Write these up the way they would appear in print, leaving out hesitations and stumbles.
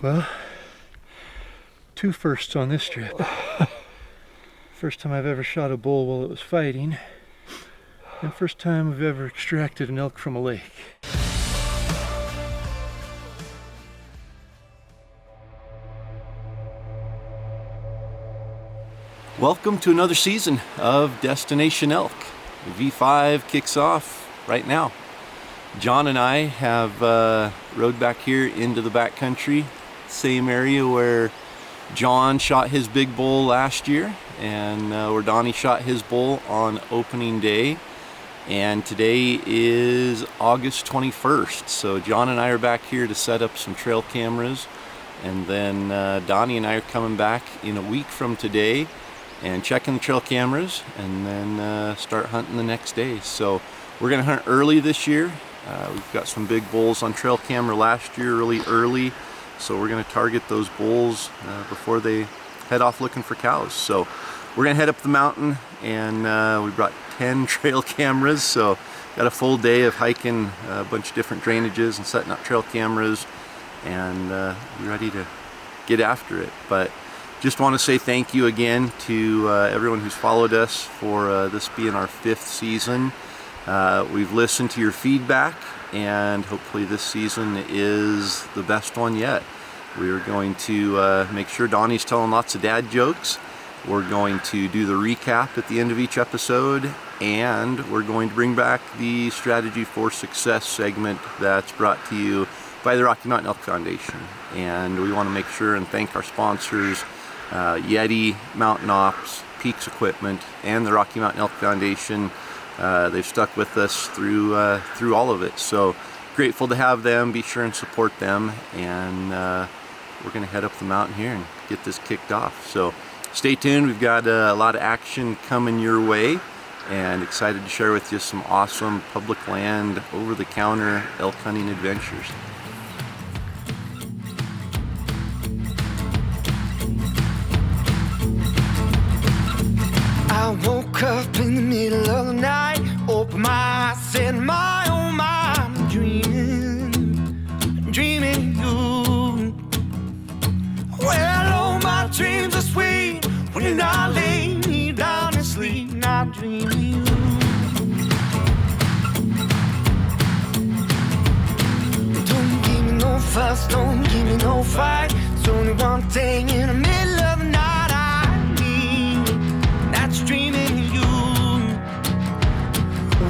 Well, two firsts on this trip. First time I've ever shot a bull while it was fighting, and first time we've ever extracted an elk from a lake. Welcome to another season of Destination Elk. The V5 kicks off right now. John and I have rode back here into the backcountry, same area where John shot his big bull last year and where Donnie shot his bull on opening day. And today is August 21st. So John and I are back here to set up some trail cameras. And then Donnie and I are coming back in a week from today and checking the trail cameras and then start hunting the next day. So we're gonna hunt early this year. We've got some big bulls on trail camera last year, really early. So we're gonna target those bulls before they head off looking for cows. So we're gonna head up the mountain and we brought 10 trail cameras. So got a full day of hiking a bunch of different drainages and setting up trail cameras and we're ready to get after it. But just want to say thank you again to everyone who's followed us for this being our 5th season. We've listened to your feedback and hopefully this season is the best one yet. We're going to make sure Donnie's telling lots of dad jokes. We're going to do the recap at the end of each episode, and we're going to bring back the Strategy for Success segment that's brought to you by the Rocky Mountain Elk Foundation. And we want to make sure and thank our sponsors, Yeti, Mountain Ops, Peaks Equipment, and the Rocky Mountain Elk Foundation. They've stuck with us through all of it. So grateful to have them. Be sure and support them. And we're going to head up the mountain here and get this kicked off. So stay tuned. We've got a lot of action coming your way. And excited to share with you some awesome public land, over-the-counter elk hunting adventures. I woke up in the middle of the night, opened my eyes, said my oh my, I'm dreaming you. Well, all my dreams are sweet when I lay me down to sleep, not dreaming you. Don't give me no fuss, don't give me no fight. It's only one thing in the middle of the night dreaming you.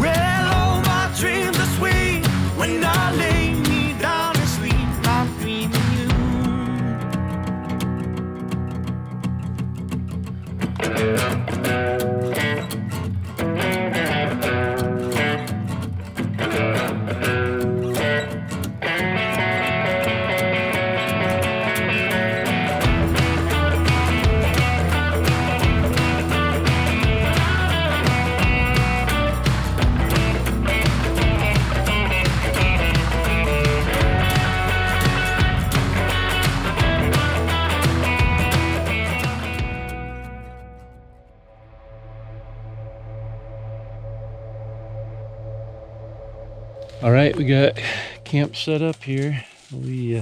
Well, all my dreams are sweet when I lay me down to sleep. I'm dreaming All right, we got camp set up here. We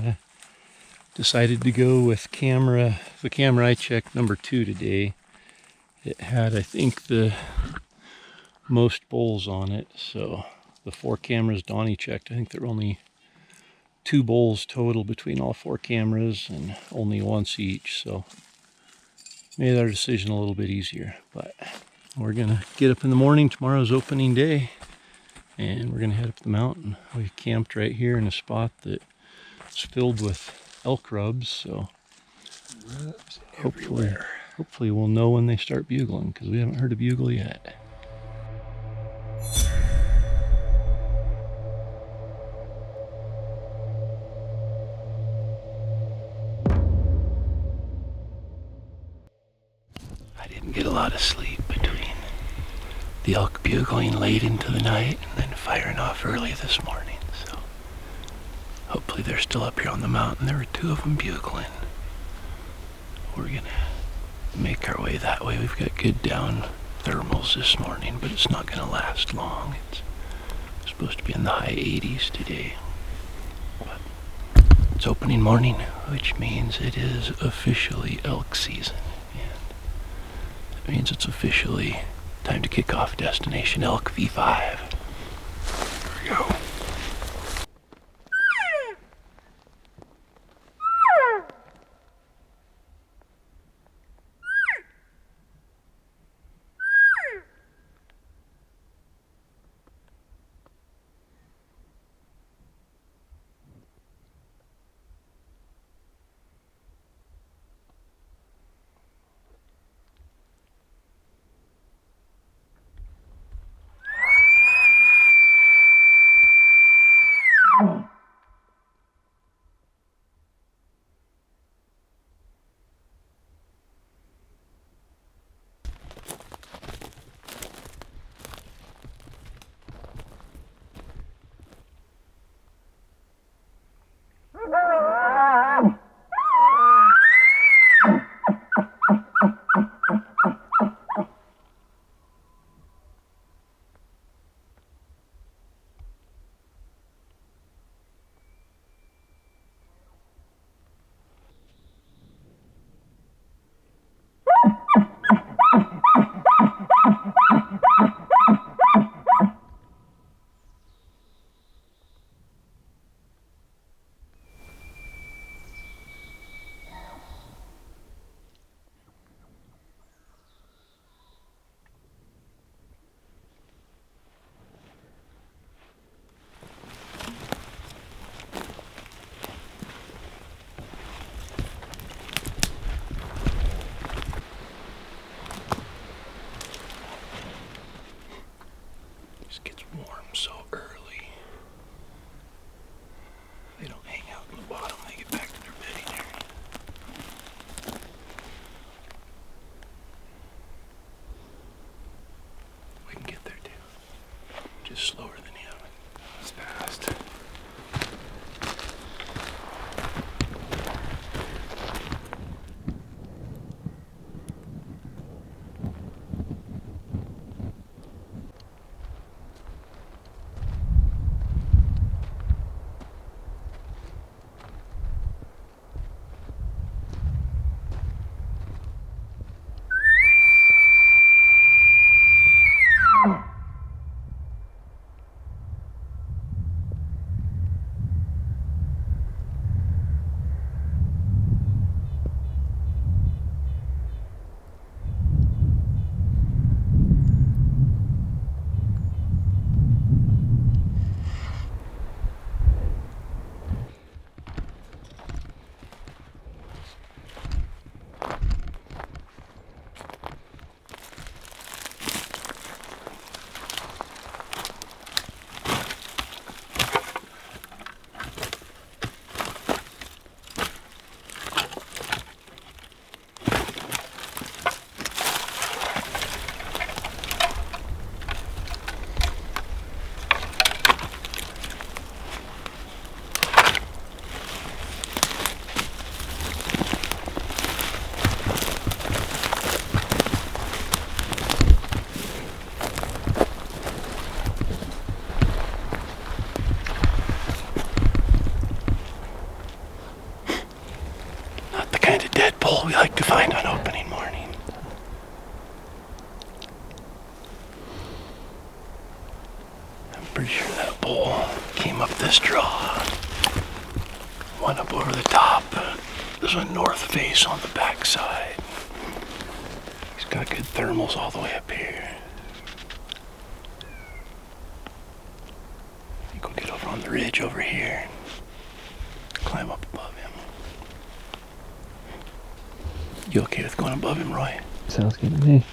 decided to go with the camera I checked, number 2 today. It had, I think, the most bulls on it. So the 4 cameras Donnie checked, I think there were only 2 bulls total between all 4 cameras and only once each. So made our decision a little bit easier. But we're gonna get up in the morning. Tomorrow's opening day. And we're going to head up the mountain. We camped right here in a spot that's filled with elk rubs, so hopefully we'll know when they start bugling, because we haven't heard a bugle yet. I didn't get a lot of sleep between the elk bugling late into the night and then firing off early this morning, so hopefully they're still up here on the mountain. There were 2 of them bugling. We're gonna make our way that way. We've got good down thermals this morning, but it's not gonna last long. It's supposed to be in the high 80s today, but It's opening morning, which means it is officially elk season. And that means it's officially time to kick off Destination Elk V5. Here we go. Slower than you. It's fast. We like to find on opening morning. I'm pretty sure that bull came up this draw, went up over the top. This one north face on the back side. He's got good thermals all the way up here. I think we'll get over on the ridge over here, climb up above him. You okay with going above him, Roy? Sounds good to me.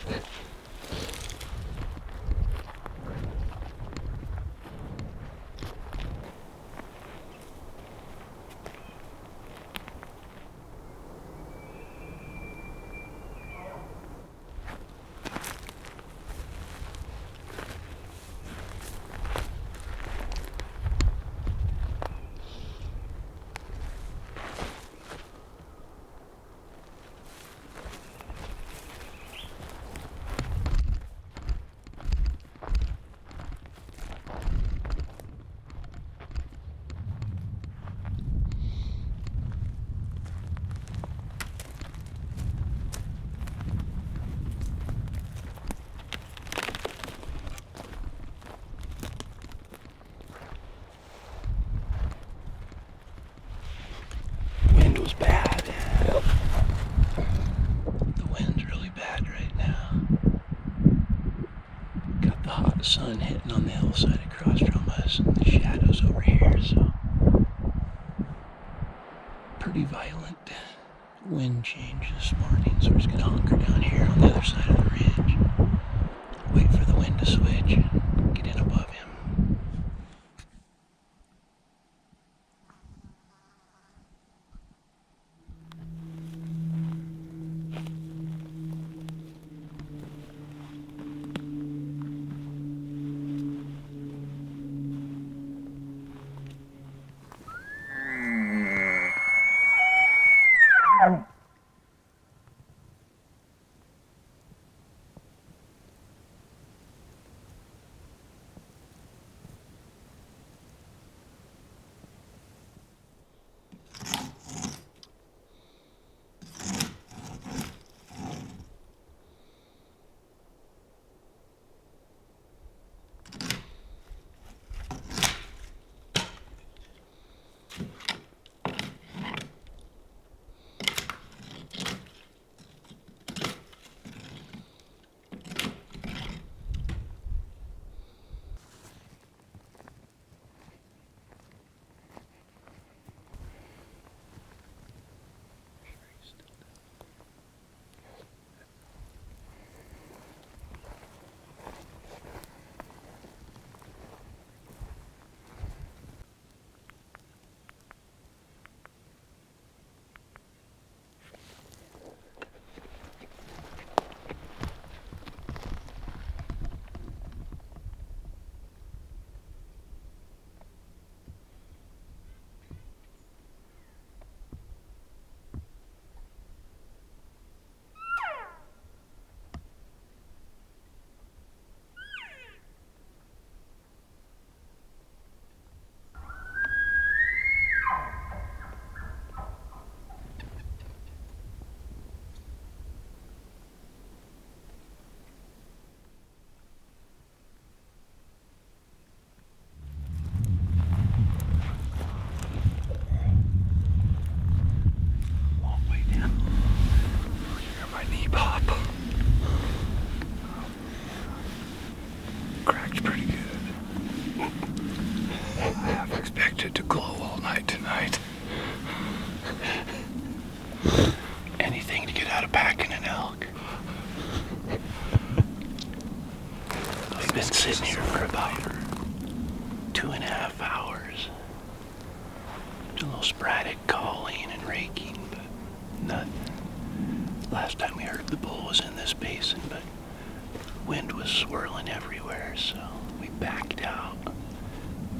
sun hitting on the hillside across from us and the shadows over here, so pretty violent wind change this morning, so we're just gonna hunker down here on the other side of the ridge, wait for the wind to switch, get in above him. Anything to get out of packing an elk. We've been sitting here for about 2.5 hours. A little sporadic calling and raking, but nothing. Last time we heard the bull was in this basin, but wind was swirling everywhere, so we backed out.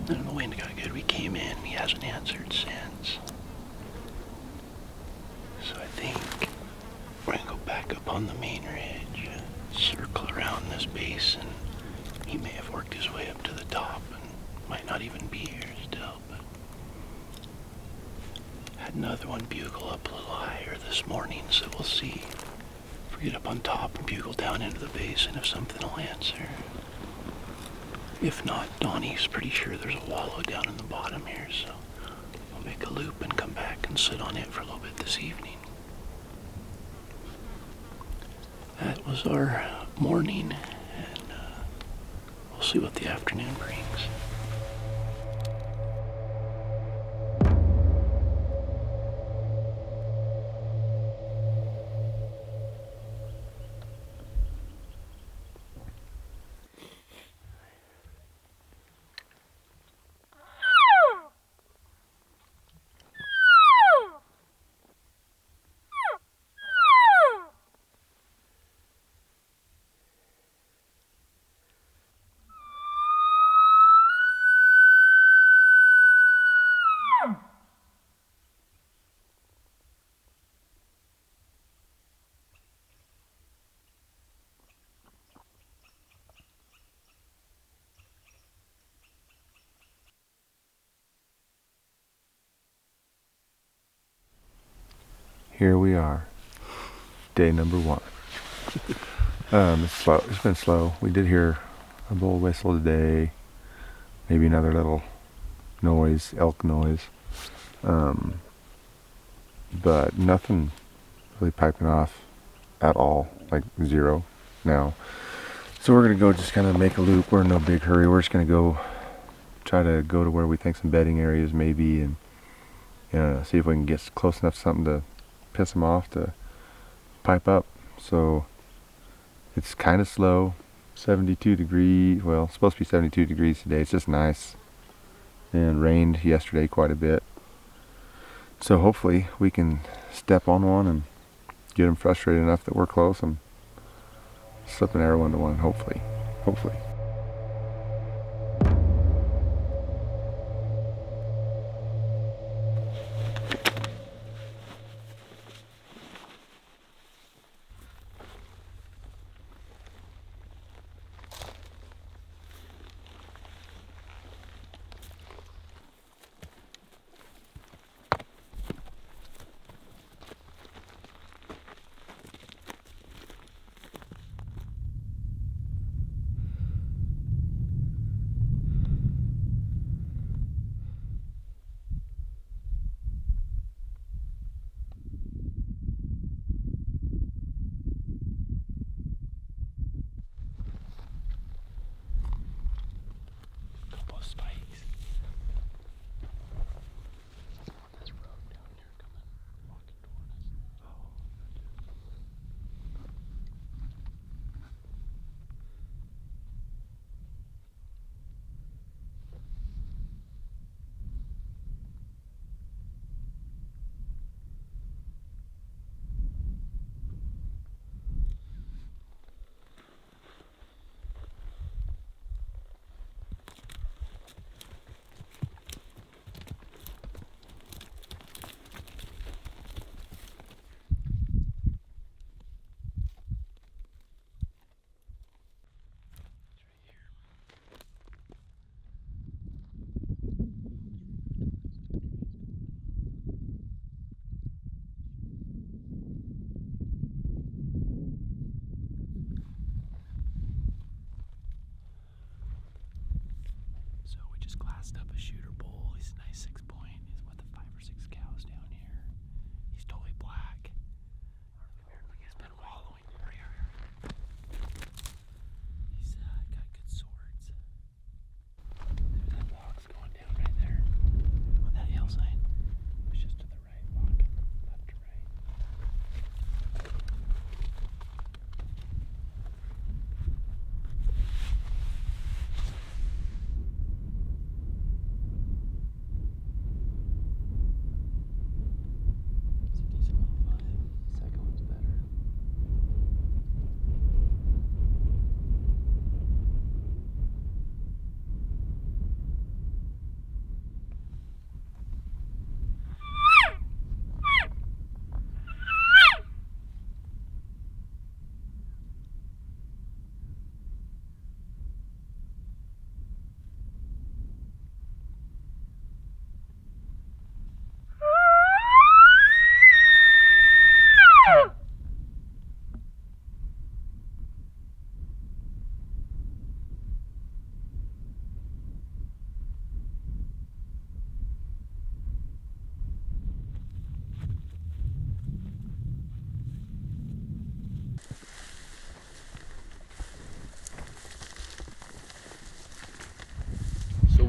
And the wind got good. We came in. He hasn't answered since. So I think we're gonna go back up on the main ridge, circle around this basin. He may have worked his way up to the top and might not even be here still, but had another one bugle up a little higher this morning, so we'll see if we get up on top and bugle down into the basin if something will answer. If not, Donnie's pretty sure there's a wallow down in the bottom here, so we'll make a loop and come back and sit on it for a little bit this evening. That was our morning, and we'll see what the afternoon brings. Here we are, day number 1. It's slow. It's been slow. We did hear a bull whistle today, maybe another little noise, elk noise, but nothing really piping off at all, like zero now. So we're gonna go just kind of make a loop. We're in no big hurry. We're just gonna go try to go to where we think some bedding areas maybe, and see if we can get close enough to something to piss them off to pipe up. So it's kind of slow. 72 degrees. Well, it's supposed to be 72 degrees today. It's just nice. And rained yesterday quite a bit. So hopefully we can step on one and get them frustrated enough that we're close and slip an arrow into one. Hopefully. Up a shooter bull. He's a nice 6-point. He's with 5 or 6 cows down here. He's totally black. He's been wallowing. He's got good swords. There's that box going down right there on that hillside. It's just to the right, walking left to right.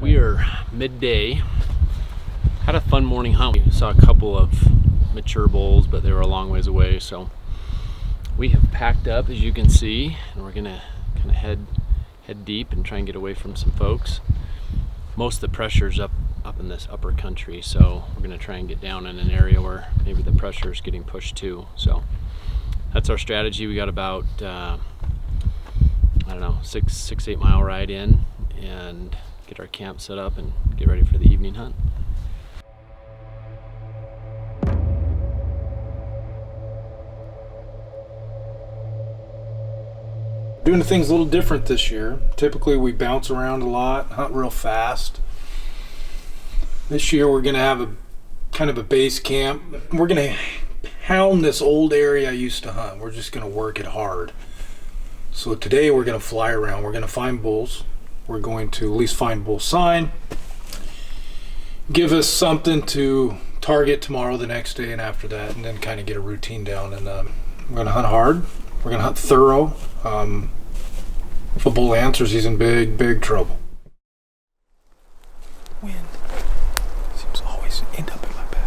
We are midday. Had a fun morning hunt. We saw a couple of mature bulls, but they were a long ways away. So we have packed up, as you can see, and we're gonna kind of head deep and try and get away from some folks. Most of the pressure's up in this upper country, so we're gonna try and get down in an area where maybe the pressure is getting pushed too. So that's our strategy. We got about I don't know, 6-8 mile ride in, and get our camp set up and get ready for the evening hunt. Doing things a little different this year. Typically we bounce around a lot, hunt real fast. This year we're gonna have a kind of a base camp. We're gonna hound this old area I used to hunt. We're just gonna work it hard. So today we're gonna fly around. We're gonna find bulls. We're going to at least find bull sign, give us something to target tomorrow, the next day, and after that, and then kind of get a routine down. And we're going to hunt hard. We're going to hunt thorough. If a bull answers, he's in big, big trouble. Wind seems to always end up in my back.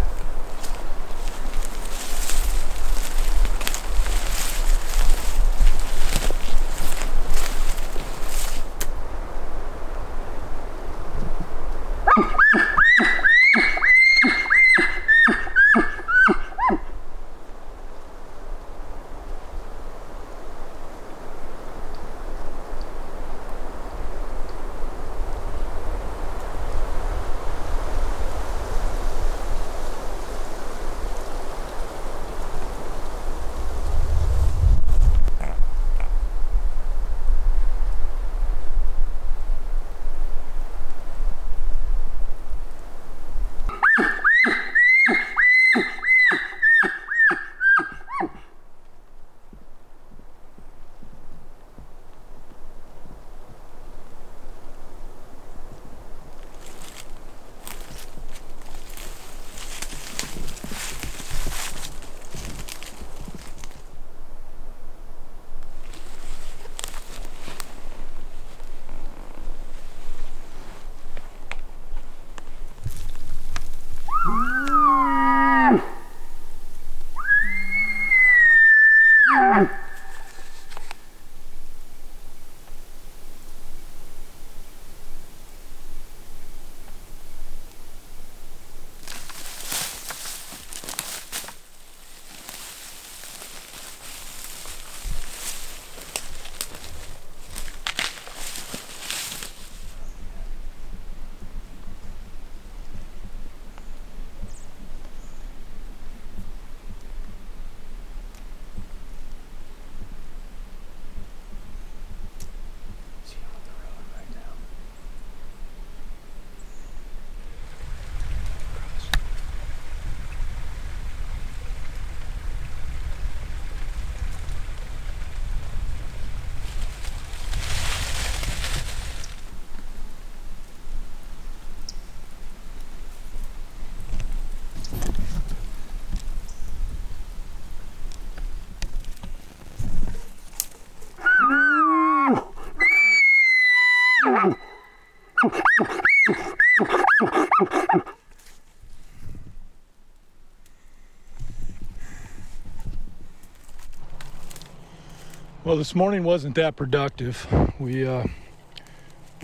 Well, this morning wasn't that productive. We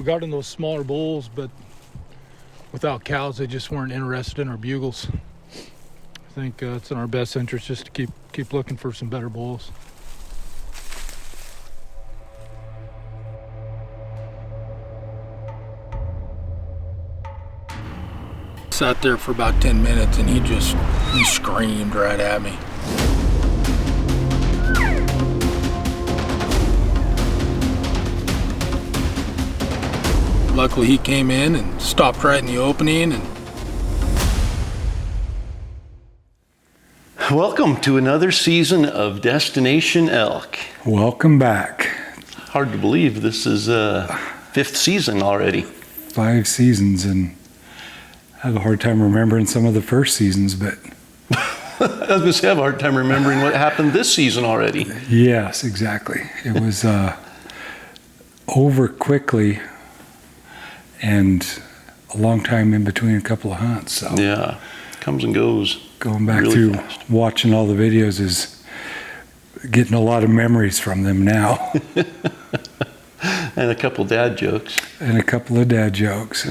got in those smaller bulls, but without cows, they just weren't interested in our bugles. I think it's in our best interest just to keep looking for some better bulls. Sat there for about 10 minutes and he screamed right at me. Luckily he came in and stopped right in the opening. And Welcome to another season of Destination Elk. Welcome back. Hard to believe this is fifth season already. 5 seasons, and I have a hard time remembering some of the first seasons, but I was going to say I have a hard time remembering what happened this season already. yes, exactly. It was over quickly and a long time in between a couple of hunts. So Yeah, comes and goes. going back really through fast. watching all the videos is getting a lot of memories from them now. And a couple dad jokes. And a couple of dad jokes.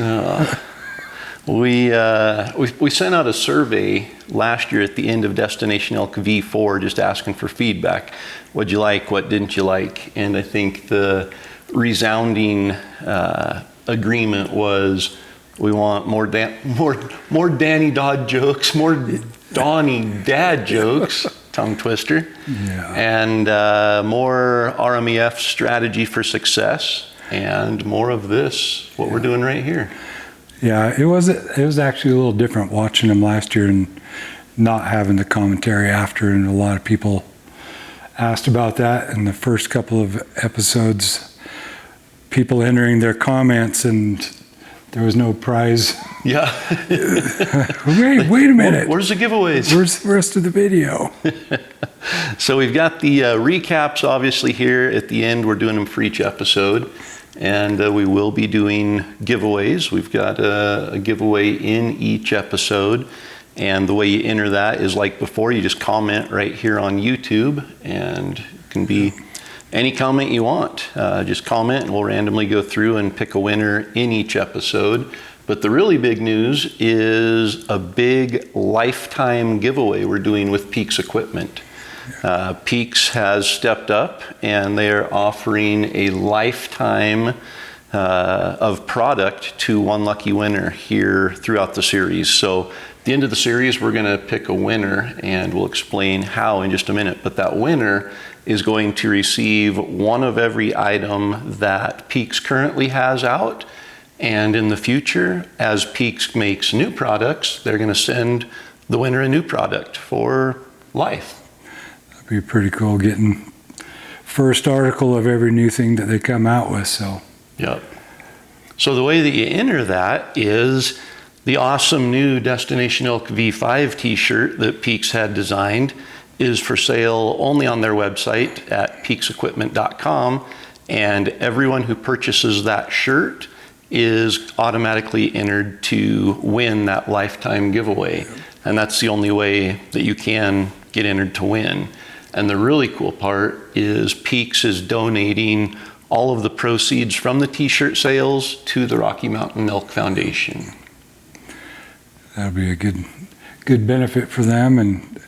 We sent out a survey last year at the end of Destination Elk V4, just asking for feedback. What'd you like? What didn't you like? And I think the resounding agreement was we want more Danny Dodd jokes, more Donnie dad jokes, tongue twister, and more RMEF strategy for success, and more of this, what we're doing right here. Yeah, it was actually a little different watching them last year and not having the commentary after, and a lot of people asked about that in the first couple of episodes, people entering their comments, and there was no prize. Yeah. Wait a minute. Where's the giveaways? Where's the rest of the video? So we've got the recaps obviously here at the end. We're doing them for each episode. And we will be doing giveaways. We've got a giveaway in each episode. And the way you enter that is like before, you just comment right here on YouTube, and it can be any comment you want. Just comment and we'll randomly go through and pick a winner in each episode. But the really big news is a big lifetime giveaway we're doing with Peaks Equipment. Peaks has stepped up and they're offering a lifetime of product to one lucky winner here throughout the series. So at the end of the series, we're going to pick a winner, and we'll explain how in just a minute. But that winner is going to receive one of every item that Peaks currently has out. And in the future, as Peaks makes new products, they're going to send the winner a new product for life. That'd be pretty cool, getting first article of every new thing that they come out with. So. Yep. So the way that you enter that is the awesome new Destination Elk V5 t-shirt that Peaks had designed is for sale only on their website at peaksequipment.com, and everyone who purchases that shirt is automatically entered to win that lifetime giveaway. And that's the only way that you can get entered to win. And the really cool part is Peaks is donating all of the proceeds from the t-shirt sales to the Rocky Mountain Elk Foundation. That'll be a good benefit for them, and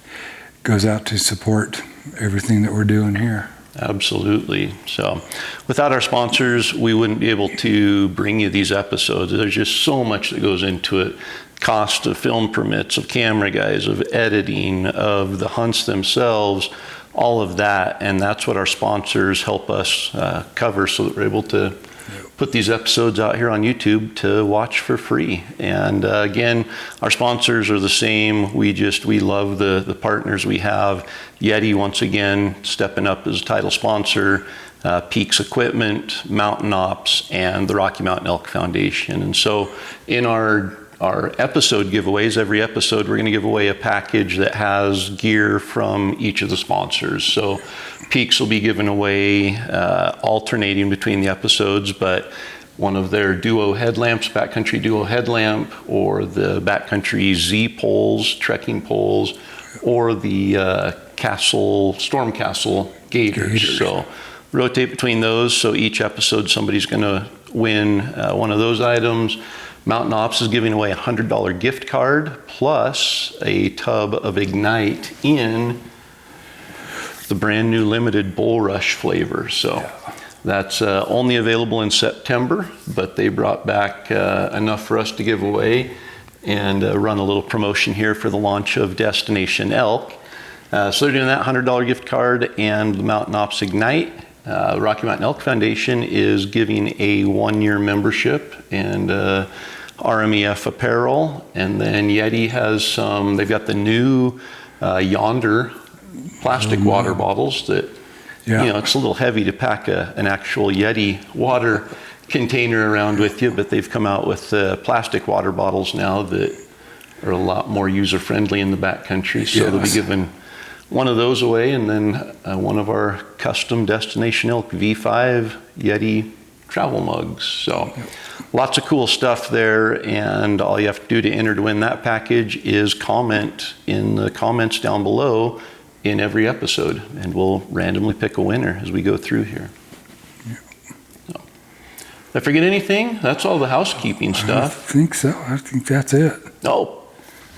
goes out to support everything that we're doing here. Absolutely. So without our sponsors, we wouldn't be able to bring you these episodes. There's just so much that goes into it. Cost of film permits, of camera guys, of editing, of the hunts themselves, all of that. And that's what our sponsors help us cover, so that we're able to put these episodes out here on YouTube to watch for free. And again, our sponsors are the same. We love the partners we have. Yeti, once again, stepping up as a title sponsor, Peaks Equipment, Mountain Ops, and the Rocky Mountain Elk Foundation. And so in our episode giveaways, every episode we're going to give away a package that has gear from each of the sponsors. So Peaks will be giving away alternating between the episodes, but one of their duo headlamps, backcountry duo headlamp, or the backcountry Z poles, trekking poles, or the Storm Castle gaiters. So rotate between those. So each episode somebody's going to win one of those items. Mountain Ops is giving away a $100 gift card plus a tub of Ignite in the brand new limited Bull Rush flavor. So that's only available in September, but they brought back enough for us to give away and run a little promotion here for the launch of Destination Elk. So they're doing that $100 gift card and the Mountain Ops Ignite. Rocky Mountain Elk Foundation is giving a 1-year membership and RMEF apparel. And then Yeti has they've got the new Yonder plastic water bottles that, it's a little heavy to pack an actual Yeti water container around with you, but they've come out with plastic water bottles now that are a lot more user-friendly in the backcountry. So they'll be giving one of those away, and then one of our custom Destination Elk V5 Yeti travel mugs. So lots of cool stuff there, and all you have to do to enter to win that package is comment in the comments down below in every episode, and we'll randomly pick a winner as we go through here. So, did I forget anything? That's all the housekeeping stuff. I think so. I think that's it. Oh,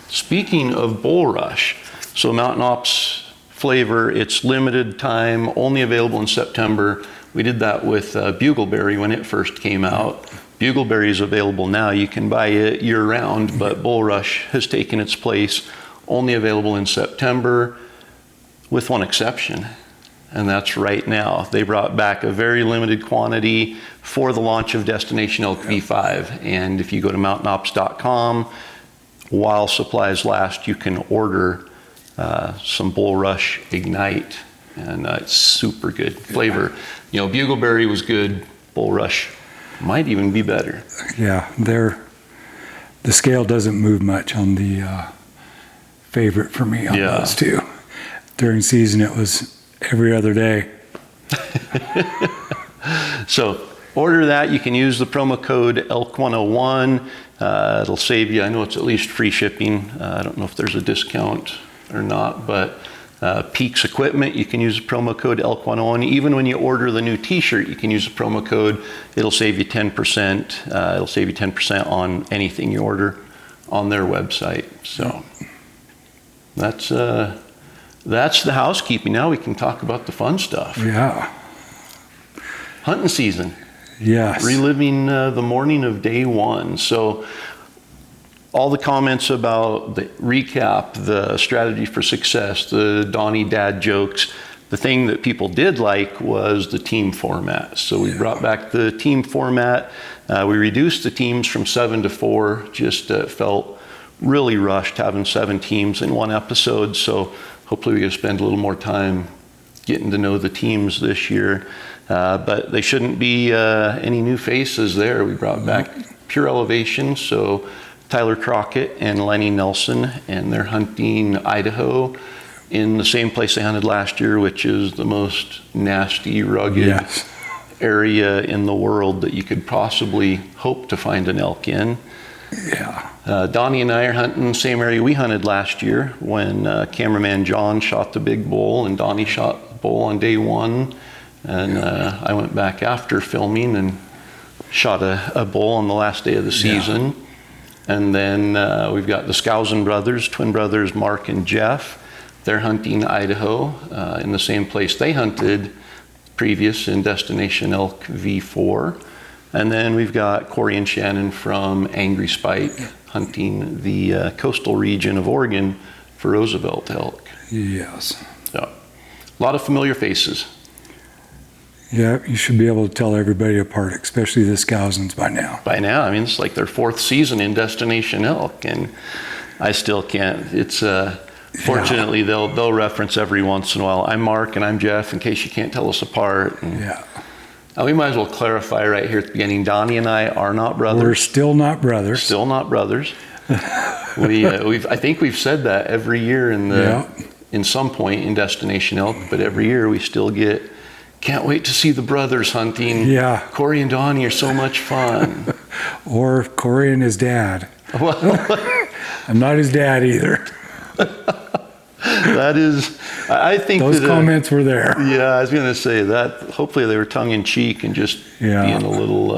speaking of Bull Rush, so Mountain Ops flavor, it's limited time, only available in September. We did that with Bugleberry when it first came out. Bugleberry is available now. You can buy it year-round, but Bull Rush has taken its place, only available in September, with one exception, and that's right now. They brought back a very limited quantity for the launch of Destination Elk V5, and if you go to mountainops.com, while supplies last, you can order some Bull Rush Ignite, and it's super good flavor. Bugleberry was good, Bull Rush Might even be better. Yeah, the scale doesn't move much on the favorite for me on those two. During season, it was every other day. So order that. You can use the promo code ELK101. It'll save you. I know it's at least free shipping. I don't know if there's a discount or not, but Peaks Equipment, you can use the promo code ELK101. Even when you order the new t-shirt, you can use the promo code. It'll save you 10%. It'll save you 10% on anything you order on their website. So that's the housekeeping. Now we can talk about the fun stuff. Yeah. Hunting season. Yes. Reliving the morning of day one. So all the comments about the recap, the strategy for success, the Donnie dad jokes, the thing that people did like was the team format. So we brought back the team format. We reduced the teams from 7 to 4. Just felt really rushed having 7 teams in one episode. So hopefully we can spend a little more time getting to know the teams this year. But they shouldn't be any new faces there. We brought back Pure Elevation, so Tyler Crockett and Lenny Nelson, and they're hunting Idaho in the same place they hunted last year, which is the most nasty, rugged area in the world that you could possibly hope to find an elk in. Yeah. Donnie and I are hunting the same area we hunted last year when cameraman John shot the big bull and Donnie shot the bull on day 1. And I went back after filming and shot a bull on the last day of the season. Yeah. And then we've got the Skousen brothers, twin brothers, Mark and Jeff. They're hunting Idaho in the same place they hunted previous in Destination Elk V5. And then we've got Cory and Shannon from Angry Spike hunting the coastal region of Oregon for Roosevelt elk. Yes. So, a lot of familiar faces. Yeah, you should be able to tell everybody apart, especially the Skousens by now. By now, I mean, it's like their 4th season in Destination Elk, and I still can't. It's fortunately they'll reference every once in a while. I'm Mark and I'm Jeff, in case you can't tell us apart. And we might as well clarify right here at the beginning. Donnie and I are not brothers. We're still not brothers. Still not brothers. I think we've said that every year in some point in Destination Elk, but every year we still get. Can't wait to see the brothers hunting. Yeah. Cory and Donnie are so much fun. Or Cory and his dad. Well, I'm not his dad either. That is, I think those comments were there. Yeah, I was going to say that. Hopefully they were tongue in cheek and just being a little.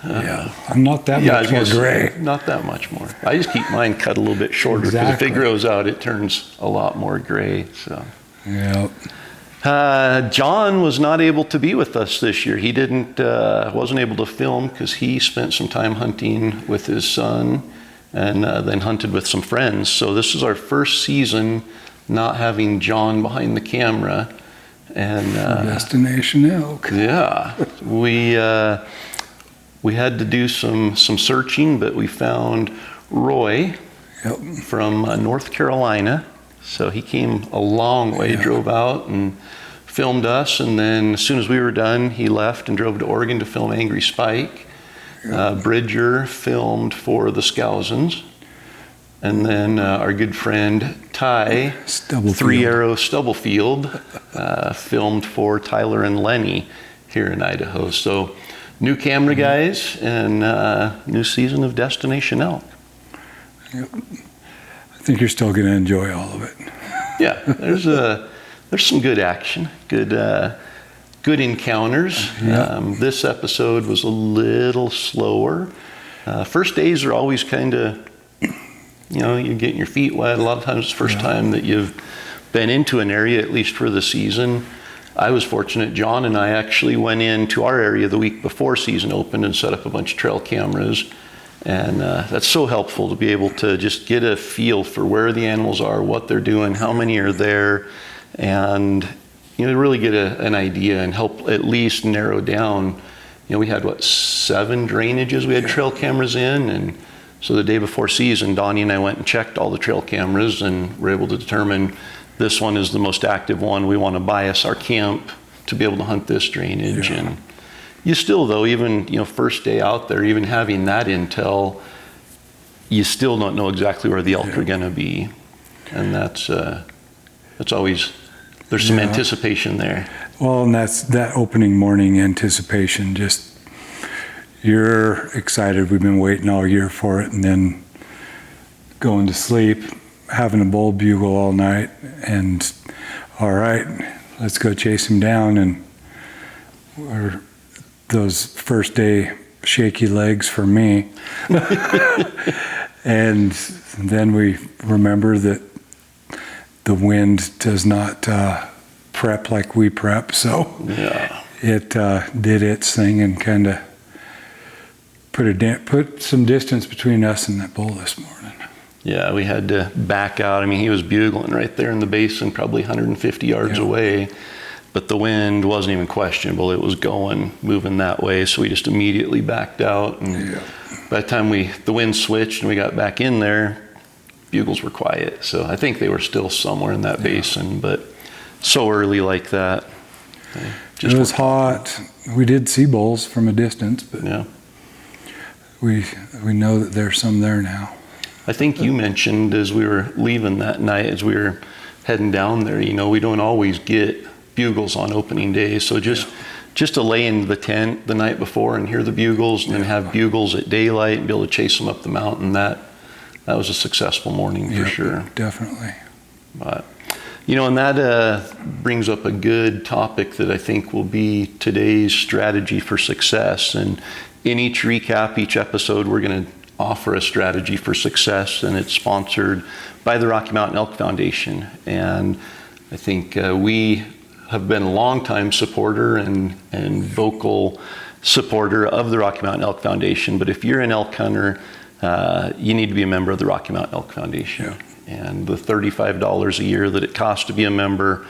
I'm not that much more gray. Not that much more. I just keep mine cut a little bit shorter because if it grows out, it turns a lot more gray. So. Yeah. John was not able to be with us this year. He wasn't able to film because he spent some time hunting with his son and then hunted with some friends. So this is our first season not having John behind the camera. And Destination Elk. Yeah, we had to do some searching, but we found Roy from North Carolina. So he came a long way, drove out and filmed us, and then as soon as we were done, he left and drove to Oregon to film Angry Spike. Bridger filmed for the Skousens, and then our good friend Ty, 3 Arrow Stubblefield, filmed for Tyler and Lenny here in Idaho. So new camera guys and new season of Destination Elk. Yep. I think you're still going to enjoy all of it. Yeah, there's some good action, good encounters. This episode was a little slower. First days are always kind of, you're getting your feet wet. A lot of times it's the first time that you've been into an area, at least for the season. I was fortunate. John and I actually went into our area the week before season opened and set up a bunch of trail cameras. And that's so helpful to be able to just get a feel for where the animals are, what they're doing, how many are there, and really get an idea and help at least narrow down. We had 7 drainages we had trail cameras in, and so the day before season, Donnie and I went and checked all the trail cameras and were able to determine this one is the most active one. We want to bias our camp to be able to hunt this drainage. And You still, though, even, first day out there, even having that intel, you still don't know exactly where the elk are going to be. And that's always, there's some anticipation there. Well, and that's that opening morning anticipation. Just, you're excited. We've been waiting all year for it, and then going to sleep, having a bull bugle all night, and all right, let's go chase him down. And those first day shaky legs for me. And then we remember that the wind does not prep like we prep, so it did its thing and kind of put some distance between us and that bull this morning. Yeah, we had to back out. I mean, he was bugling right there in the basin, probably 150 yards away, but the wind wasn't even questionable. It was moving that way, so we just immediately backed out. And by the time the wind switched and we got back in there, bugles were quiet. So I think they were still somewhere in that basin, but so early like that. It was hot. We did see bulls from a distance, but we know that there's some there now. I think you mentioned as we were leaving that night, as we were heading down there, we don't always get bugles on opening day. So just to lay in the tent the night before and hear the bugles and then have bugles at daylight and be able to chase them up the mountain, that was a successful morning for sure. Definitely. But, and that brings up a good topic that I think will be today's strategy for success. And in each recap, each episode, we're going to offer a strategy for success, and it's sponsored by the Rocky Mountain Elk Foundation. And I think we have been a longtime supporter and vocal supporter of the Rocky Mountain Elk Foundation. But if you're an elk hunter, you need to be a member of the Rocky Mountain Elk Foundation. And the $35 a year that it costs to be a member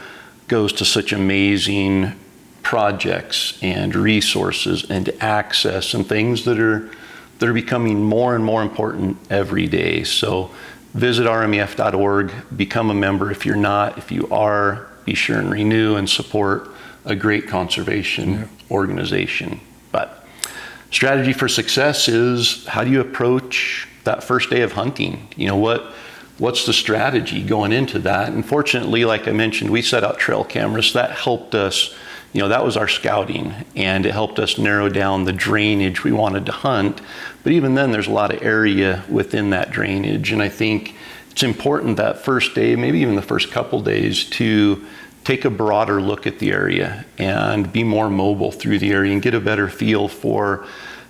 goes to such amazing projects and resources and access and things that are becoming more and more important every day. So visit rmef.org, become a member if you're not. If you are, be sure and renew and support a great conservation organization. But strategy for success is, how do you approach that first day of hunting? What's the strategy going into that? And fortunately, like I mentioned, we set out trail cameras. That helped us, that was our scouting, and it helped us narrow down the drainage we wanted to hunt. But even then, there's a lot of area within that drainage. And I think it's important that first day, maybe even the first couple days, to take a broader look at the area and be more mobile through the area and get a better feel for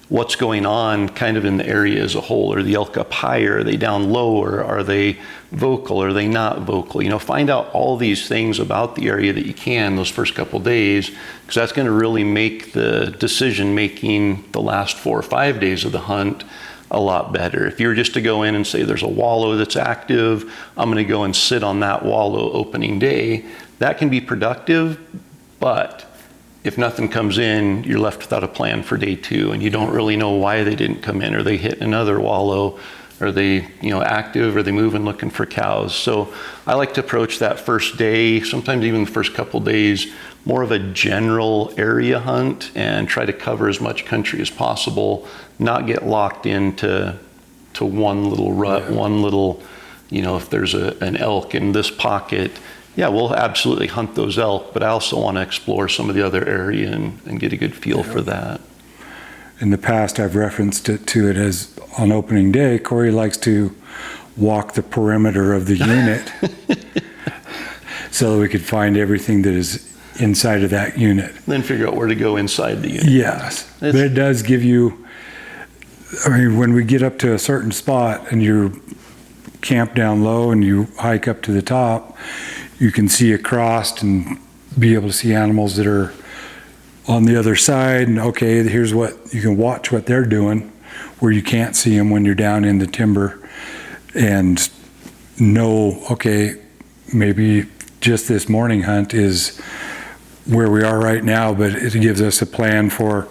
what's going on kind of in the area as a whole. Are the elk up higher? Are they down lower? Are they vocal? Are they not vocal? Find out all these things about the area that you can those first couple days, because that's going to really make the decision making the last 4 or 5 days of the hunt a lot better. If you were just to go in and say there's a wallow that's active, I'm going to go and sit on that wallow opening day, that can be productive, but if nothing comes in, you're left without a plan for day 2, and you don't really know why they didn't come in. Are they hitting another wallow? Are they, active? Are they moving, looking for cows? So I like to approach that first day, sometimes even the first couple days, more of a general area hunt and try to cover as much country as possible, not get locked into one little rut, one little, if there's an elk in this pocket, we'll absolutely hunt those elk, but I also want to explore some of the other area and get a good feel for that. In the past, I've referenced it as on opening day, Cory likes to walk the perimeter of the unit so that we could find everything that is inside of that unit. Then figure out where to go inside the unit. Yes, but it does give you, when we get up to a certain spot and you're camped down low and you hike up to the top, you can see across and be able to see animals that are on the other side, and here's what you can watch what they're doing where you can't see them when you're down in the timber, and know, maybe just this morning hunt is where we are right now, but it gives us a plan for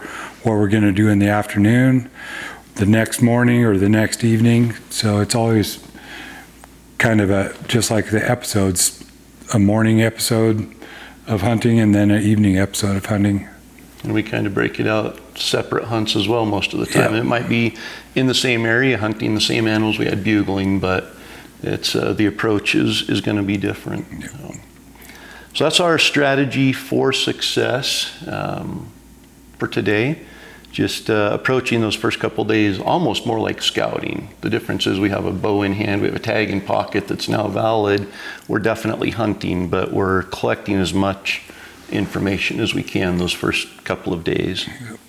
what we're going to do in the afternoon, the next morning, or the next evening. So it's always kind of just like the episodes, a morning episode of hunting and then an evening episode of hunting. And we kind of break it out separate hunts as well most of the time. Yeah. It might be in the same area, hunting the same animals. We had bugling, but it's the approach is going to be different. So that's our strategy for success for today. Just approaching those first couple days almost more like scouting. The difference is we have a bow in hand, we have a tag in pocket that's now valid. We're definitely hunting, but we're collecting as much information as we can those first couple of days. Yep.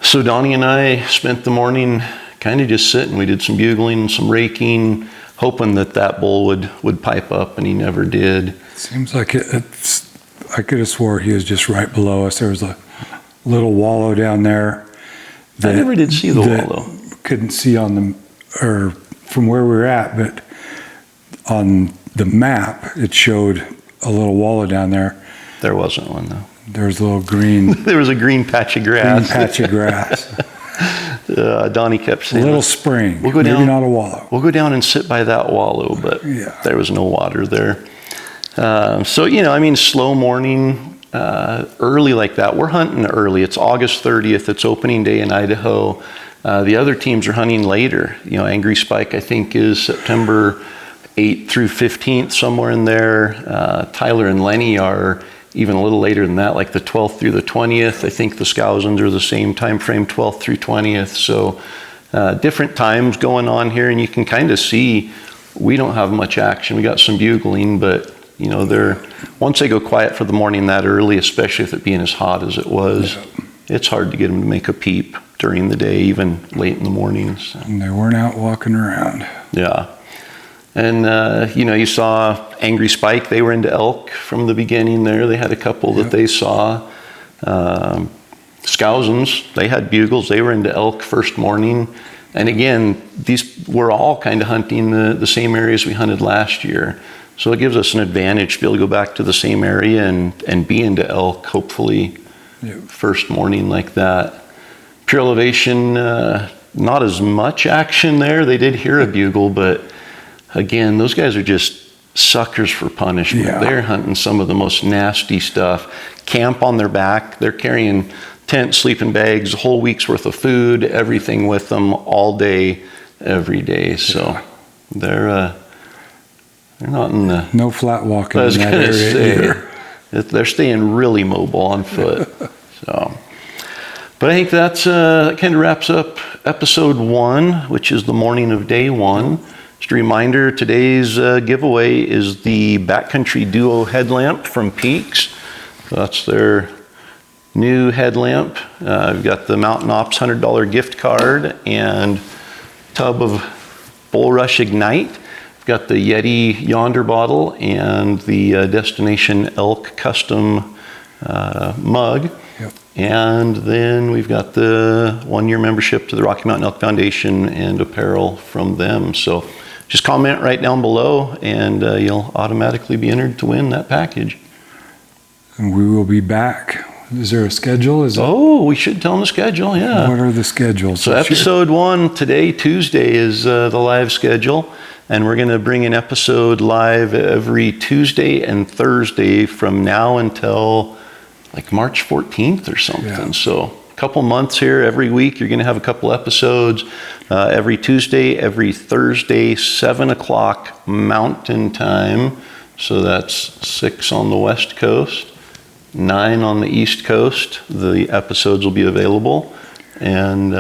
So Donnie and I spent the morning kind of just sitting. We did some bugling, some raking, hoping that bull would pipe up, and he never did. Seems like I could have swore he was just right below us. There was a little wallow down there. I never did see the wallow. Couldn't see or from where we were at, but on the map it showed a little wallow down there. There wasn't one though. There was a little green. There was a green patch of grass. Green patch of grass. Donnie kept saying, a little spring. We'll go maybe down, not a wallow. We'll go down and sit by that wallow, but there was no water there. So, slow morning, early like that. We're hunting early. It's August 30th. It's opening day in Idaho. The other teams are hunting later. Angry Spike, I think, is September 8th through 15th, somewhere in there. Tyler and Lenny are even a little later than that, like the 12th through the 20th. I think the Skousens are the same time frame, 12th through 20th. So different times going on here, and you can kind of see we don't have much action. We got some bugling, but once they go quiet for the morning that early, especially with it being as hot as it was, it's hard to get them to make a peep during the day, even late in the mornings. And they weren't out walking around. Yeah. And, you saw Angry Spike. They were into elk from the beginning there. They had a couple that they saw. Skousens, they had bugles. They were into elk first morning. And again, these were all kind of hunting the same areas we hunted last year. So it gives us an advantage to be able to go back to the same area and be into elk, hopefully, first morning like that. Pure Elevation, not as much action there. They did hear a bugle, but again, those guys are just suckers for punishment. Yeah. They're hunting some of the most nasty stuff. Camp on their back. They're carrying tent, sleeping bags, a whole week's worth of food, everything with them all day, every day. So they're not in the... No flat walking in that area either. They're staying really mobile on foot. So, but I think that kind of wraps up episode 1, which is the morning of day 1. Just a reminder, today's giveaway is the Backcountry Duo headlamp from Peaks. So that's their new headlamp. We've got the Mountain Ops $100 gift card and tub of Bull Rush Ignite. We've got the Yeti Yonder bottle and the Destination Elk custom mug. Yep. And then we've got the 1-year membership to the Rocky Mountain Elk Foundation and apparel from them. So just comment right down below and you'll automatically be entered to win that package. And we will be back. Is there a schedule? We should tell them the schedule, yeah. What are the schedules? So episode 1 today, Tuesday, is the live schedule. And we're going to bring an episode live every Tuesday and Thursday from now until like March 14th or something. Yeah. So a couple months here. Every week you're going to have a couple episodes. Every Tuesday, every Thursday, 7 o'clock Mountain Time. So that's 6 on the West Coast, 9 on the East Coast. The episodes will be available. And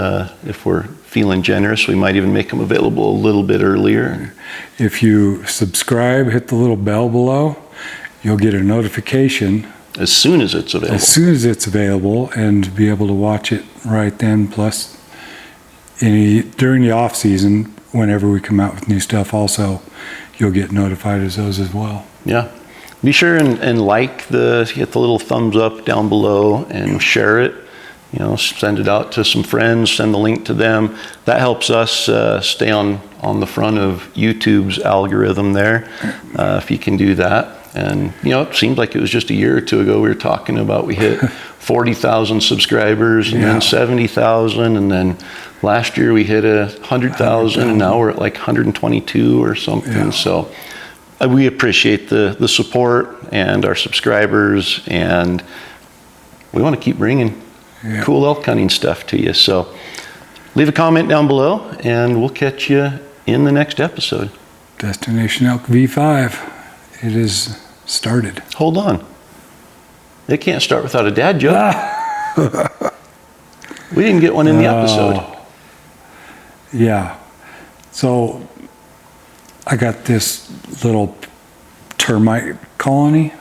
if we're feeling generous, we might even make them available a little bit earlier. If you subscribe, hit the little bell below, you'll get a notification as soon as it's available. As soon as it's available, and be able to watch it right then. Plus, during the off season, whenever we come out with new stuff, also you'll get notified as those as well. Yeah. Be sure and hit the little thumbs up down below and share it. Send it out to some friends, send the link to them. That helps us stay on the front of YouTube's algorithm there, if you can do that. And, it seemed like it was just a year or two ago we were talking about we hit 40,000 subscribers and then 70,000. And then last year we hit 100,000 and now we're at like 122 or something. Yeah. So we appreciate the support and our subscribers, and we want to keep bringing Yeah. cool elk hunting stuff to you. So leave a comment down below and we'll catch you in the next episode. Destination Elk V5. It is started. Hold on. It can't start without a dad joke. We didn't get one in the episode. Yeah. So I got this little termite colony,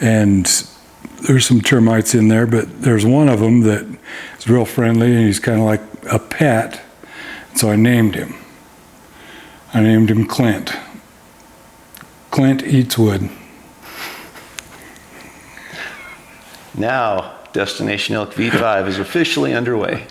and there's some termites in there, but there's one of them that is real friendly and he's kind of like a pet. So I named him. I named him Clint. Clint eats wood. Now, Destination Elk V5 is officially underway.